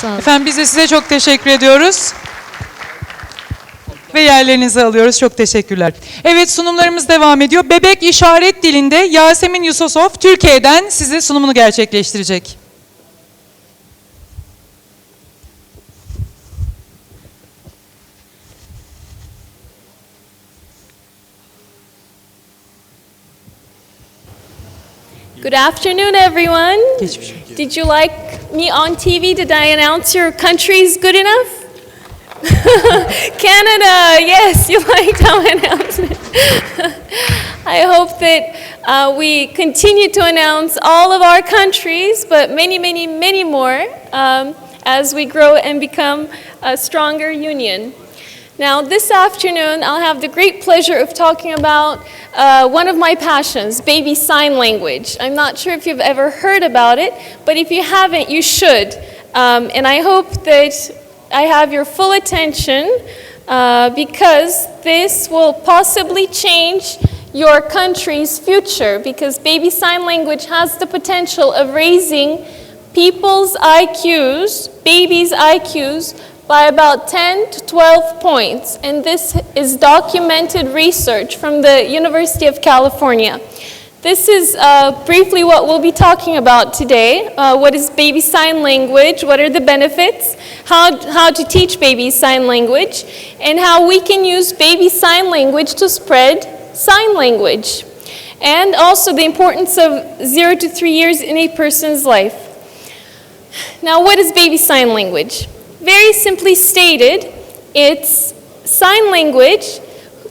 Sağ olun. Efendim biz de size çok teşekkür ediyoruz. Ve yerlerinizi alıyoruz. Çok teşekkürler. Evet, sunumlarımız devam ediyor. Bebek işaret dilinde Yasemin Yusufoff Türkiye'den size sunumunu gerçekleştirecek. Good afternoon, everyone. Geçmiş olsun. Did you like me on TV? Did I announce your countries good enough? Canada, yes, you liked how I announced it. I hope that we continue to announce all of our countries, but many, many, many more as we grow and become a stronger union. Now, this afternoon, I'll have the great pleasure of talking about one of my passions, baby sign language. I'm not sure if you've ever heard about it, but if you haven't, you should. And I hope that I have your full attention because this will possibly change your country's future, because baby sign language has the potential of raising people's IQs, babies' IQs, by about 10 to 12 points. And this is documented research from the University of California. This is briefly what we'll be talking about today. What is baby sign language? What are the benefits? How to teach baby sign language? And how we can use baby sign language to spread sign language. And also the importance of 0 to 3 years in a person's life. Now, what is baby sign language? Very simply stated, it's sign language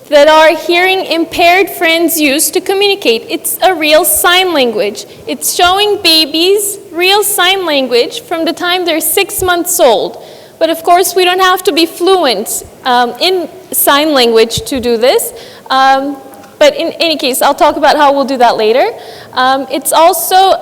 that our hearing impaired friends use to communicate. It's a real sign language. It's showing babies real sign language from the time they're 6 months old. But of course, we don't have to be fluent in sign language to do this. But in any case, I'll talk about how we'll do that later. It's also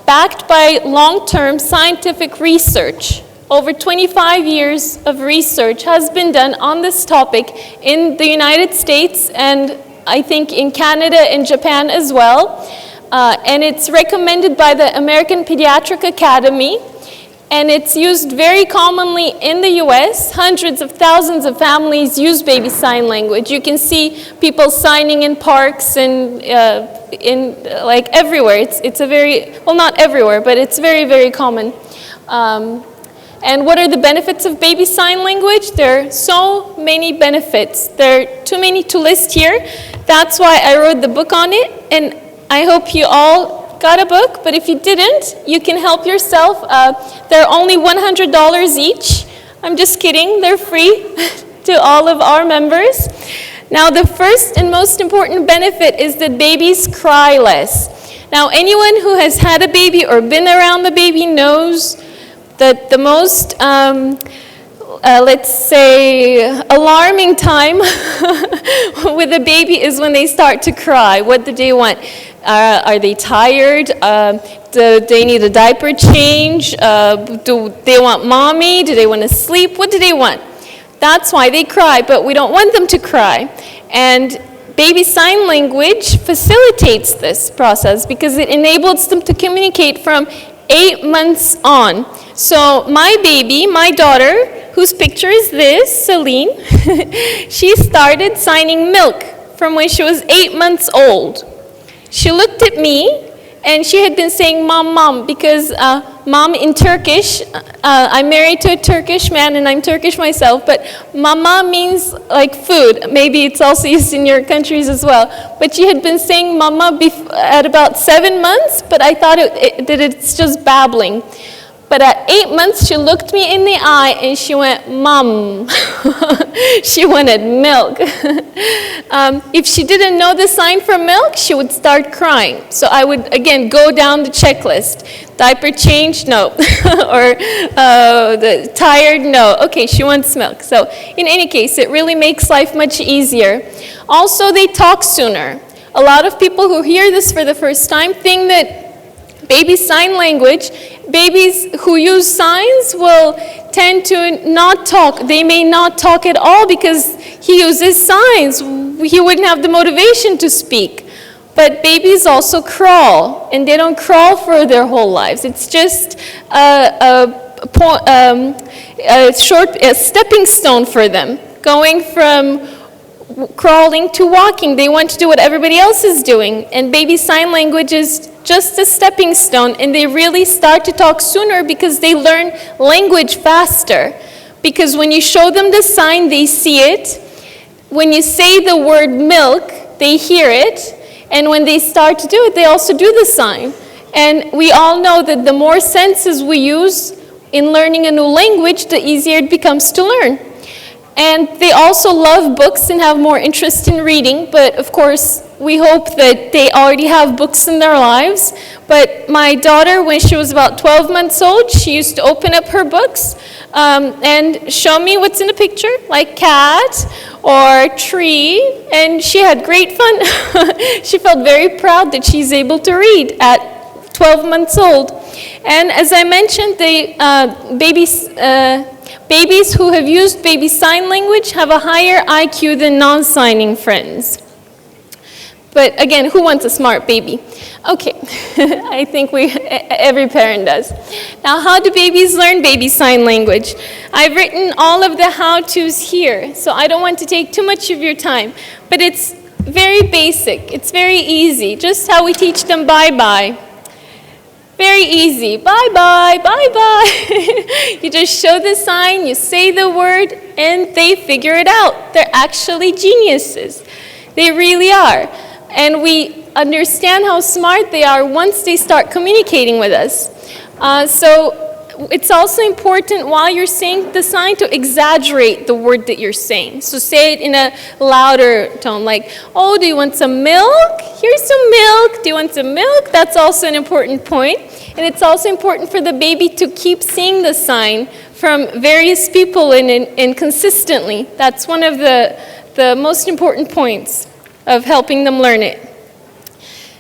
backed by long-term scientific research. Over 25 years of research has been done on this topic in the United States and I think in Canada and Japan as well. And it's recommended by the American Pediatric Academy. And it's used very commonly in the US. Hundreds of thousands of families use baby sign language. You can see people signing in parks and in like everywhere. It's a very, well, not everywhere, but it's very, very common. And what are the benefits of baby sign language? There are so many benefits. There are too many to list here. That's why I wrote the book on it. And I hope you all got a book. But if you didn't, you can help yourself. They're only $100 each. I'm just kidding. They're free to all of our members. Now, the first and most important benefit is that babies cry less. Now, anyone who has had a baby or been around the baby knows that the most, let's say, alarming time with a baby is when they start to cry. What do they want? Are they tired? Do they need a diaper change? Do they want mommy? Do they want to sleep? What do they want? That's why they cry, but we don't want them to cry. And baby sign language facilitates this process because it enables them to communicate from 8 months on. So my baby, my daughter, whose picture is this, Celine, she started signing milk from when she was 8 months old. She looked at me and she had been saying mom, mom, because mom in Turkish, I'm married to a Turkish man and I'm Turkish myself, but mama means like food. Maybe it's also used in your countries as well. But she had been saying mama at about 7 months, but I thought that it's just babbling. But at 8 months, she looked me in the eye and she went, Mom. She wanted milk. If she didn't know the sign for milk, she would start crying. So I would, again, go down the checklist. Diaper change? No. Or tired? No. Okay, she wants milk. So in any case, it really makes life much easier. Also, they talk sooner. A lot of people who hear this for the first time think that baby sign language, babies who use signs will tend to not talk. They may not talk at all because he uses signs. He wouldn't have the motivation to speak. But babies also crawl, and they don't crawl for their whole lives. It's just a a stepping stone for them, going from crawling to walking. They want to do what everybody else is doing. And baby sign language is just a stepping stone, and they really start to talk sooner because they learn language faster. Because when you show them the sign, they see it. When you say the word milk, they hear it. And when they start to do it, they also do the sign. And we all know that the more senses we use in learning a new language, the easier it becomes to learn. And they also love books and have more interest in reading, but of course, we hope that they already have books in their lives. But my daughter, when she was about 12 months old, she used to open up her books and show me what's in the picture, like cat or tree, and she had great fun. She felt very proud that she's able to read at 12 months old. And as I mentioned, babies who have used baby sign language have a higher IQ than non-signing friends. But again, who wants a smart baby? Okay, I think every parent does. Now, how do babies learn baby sign language? I've written all of the how-tos here, so I don't want to take too much of your time. But it's very basic, it's very easy, just how we teach them bye-bye. Very easy, bye-bye, bye-bye. You just show the sign, you say the word, and they figure it out. They're actually geniuses. They really are. And we understand how smart they are once they start communicating with us. So it's also important while you're saying the sign to exaggerate the word that you're saying. So say it in a louder tone, like, oh, do you want some milk? Here's some milk. Do you want some milk? That's also an important point. And it's also important for the baby to keep seeing the sign from various people and consistently. That's one of the most important points of helping them learn it.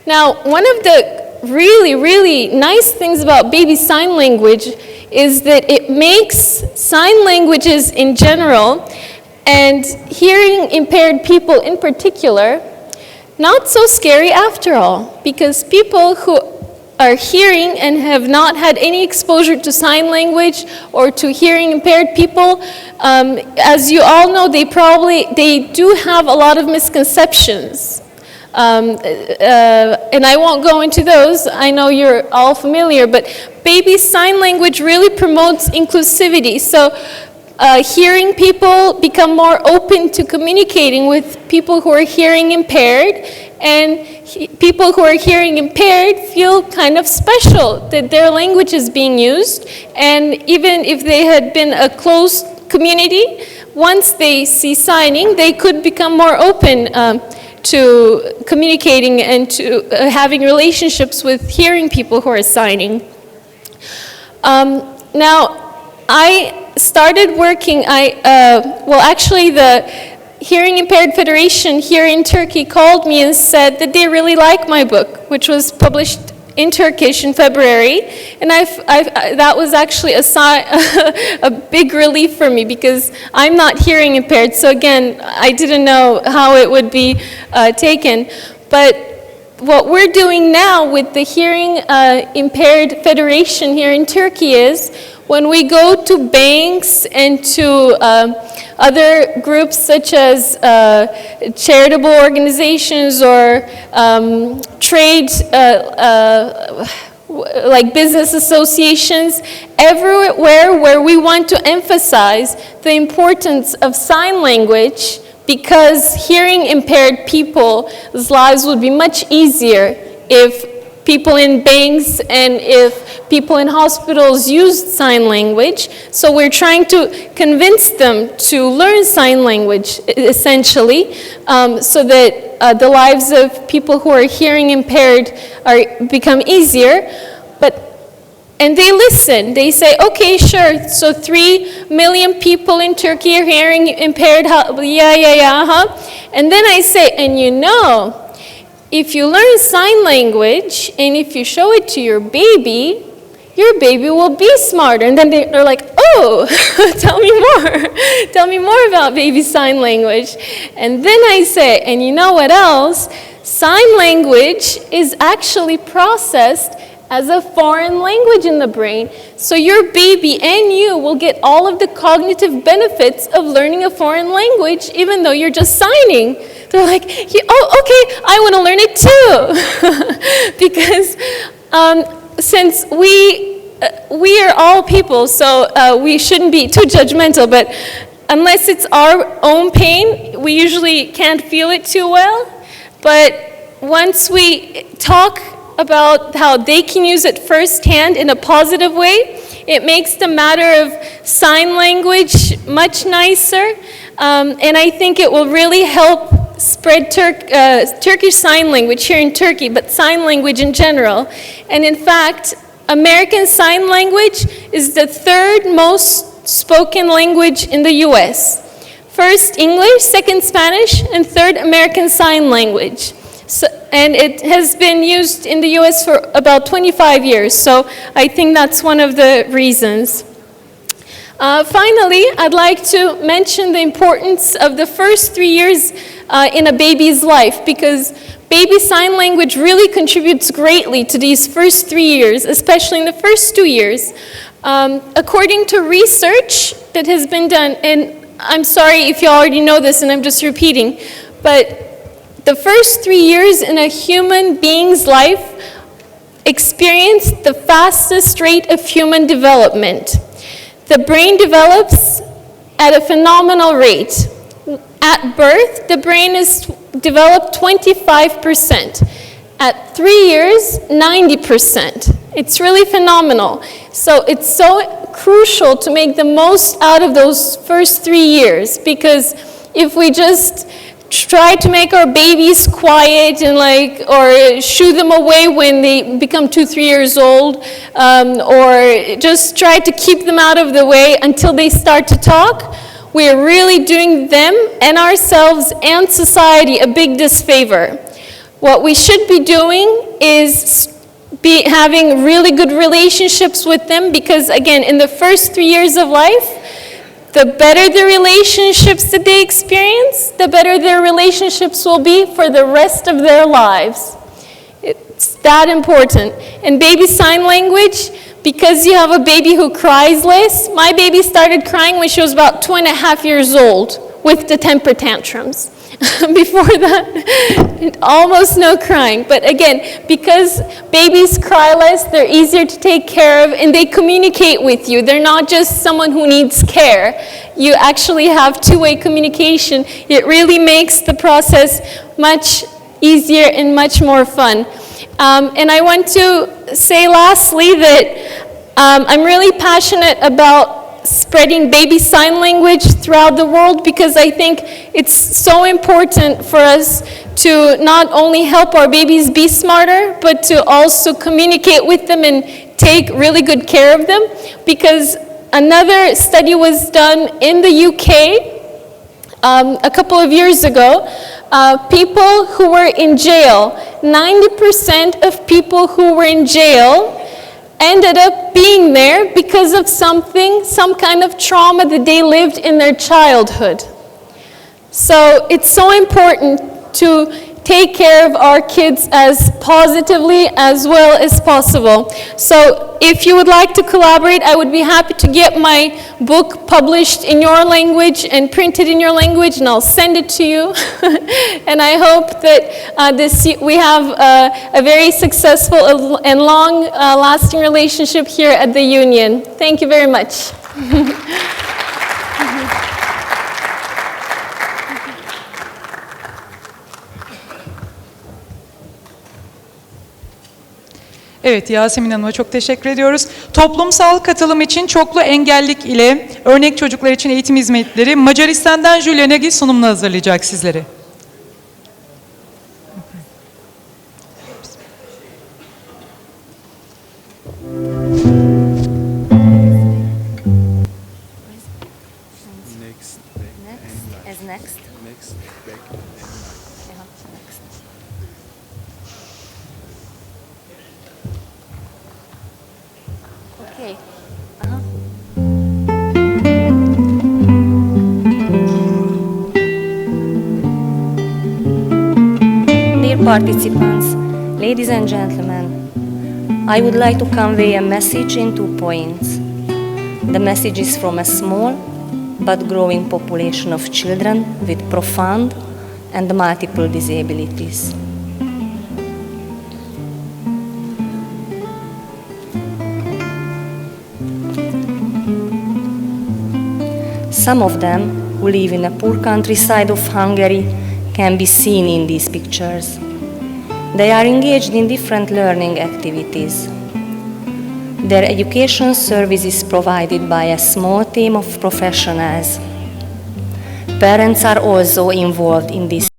Now, one of the really, really nice things about baby sign language is that it makes sign languages in general and hearing impaired people in particular not so scary after all, because people who are hearing and have not had any exposure to sign language or to hearing impaired people, as you all know, they do have a lot of misconceptions. And I won't go into those. I know you're all familiar, but baby sign language really promotes inclusivity. So hearing people become more open to communicating with people who are hearing impaired, and people who are hearing impaired feel kind of special that their language is being used. And even if they had been a closed community, once they see signing, they could become more open to communicating and to having relationships with hearing people who are signing. Now, I started working, actually the Hearing Impaired Federation here in Turkey called me and said that they really like my book, which was published in Turkish in February, and that was actually a big relief for me because I'm not hearing impaired, so again, I didn't know how it would be taken. But what we're doing now with the Hearing Impaired Federation here in Turkey is when we go to banks and to other groups such as charitable organizations or trade, like business associations, everywhere where we want to emphasize the importance of sign language, because hearing impaired people's lives would be much easier if people in banks and if people in hospitals used sign language. So we're trying to convince them to learn sign language, essentially, so that the lives of people who are hearing impaired become easiger. And they listen. They say, okay, sure, so 3 million people in Turkey are hearing impaired. Yeah. And then I say, and you know, if you learn sign language and if you show it to your baby will be smarter. And then they're like, oh, tell me more. Tell me more about baby sign language. And then I say, and you know what else? Sign language is actually processed as a foreign language in the brain. So your baby and you will get all of the cognitive benefits of learning a foreign language, even though you're just signing. They're like, oh, okay, I want to learn it too. Because since we are all people, so we shouldn't be too judgmental, but unless it's our own pain, we usually can't feel it too well. But once we talk about how they can use it firsthand in a positive way, it makes the matter of sign language much nicer. And I think it will really help spread Turkish Sign Language here in Turkey, but sign language in general. And in fact, American Sign Language is the third most spoken language in the US. First English, second Spanish, and third American Sign Language. So, and it has been used in the US for about 25 years, so I think that's one of the reasons. Finally, I'd like to mention the importance of the first 3 years in a baby's life, because baby sign language really contributes greatly to these first 3 years, especially in the first 2 years. According to research that has been done, and I'm sorry if you already know this and I'm just repeating, but the first 3 years in a human being's life experience the fastest rate of human development. The brain develops at a phenomenal rate. At birth, the brain is developed 25%. At 3 years, 90%. It's really phenomenal. So it's so crucial to make the most out of those first 3 years, because if we just try to make our babies quiet and or shoo them away when they become 2, 3 years old, or just try to keep them out of the way until they start to talk, we are really doing them and ourselves and society a big disfavor. What we should be doing is having really good relationships with them, because again, in the first 3 years of life, the better the relationships that they experience, the better their relationships will be for the rest of their lives. It's that important. And baby sign language, because you have a baby who cries less, my baby started crying when she was about 2.5 years old with the temper tantrums. Before that, almost no crying. But again, because babies cry less, they're easier to take care of, and they communicate with you. They're not just someone who needs care. You actually have two-way communication. It really makes the process much easier and much more fun. And I want to say lastly that I'm really passionate about spreading baby sign language throughout the world, because I think it's so important for us to not only help our babies be smarter, but to also communicate with them and take really good care of them. Because another study was done in the UK a couple of years ago. People who were in jail, 90% of people who were in jail ended up being there because of some kind of trauma that they lived in their childhood. So it's so important to take care of our kids as positively as well as possible. So if you would like to collaborate, I would be happy to get my book published in your language and printed in your language, and I'll send it to you. And I hope that we have a very successful and long-lasting relationship here at the Union. Thank you very much. Evet, Yasemin Hanım'a çok teşekkür ediyoruz. Toplumsal katılım için çoklu engellilik ile örnek çocuklar için eğitim hizmetleri Macaristan'dan Julia Nagy sunumunu hazırlayacak sizlere. Okay. Dear participants, ladies and gentlemen, I would like to convey a message in 2 points. The message is from a small but growing population of children with profound and multiple disabilities. Some of them who live in a poor countryside of Hungary can be seen in these pictures. They are engaged in different learning activities. Their education service is provided by a small team of professionals. Parents are also involved in this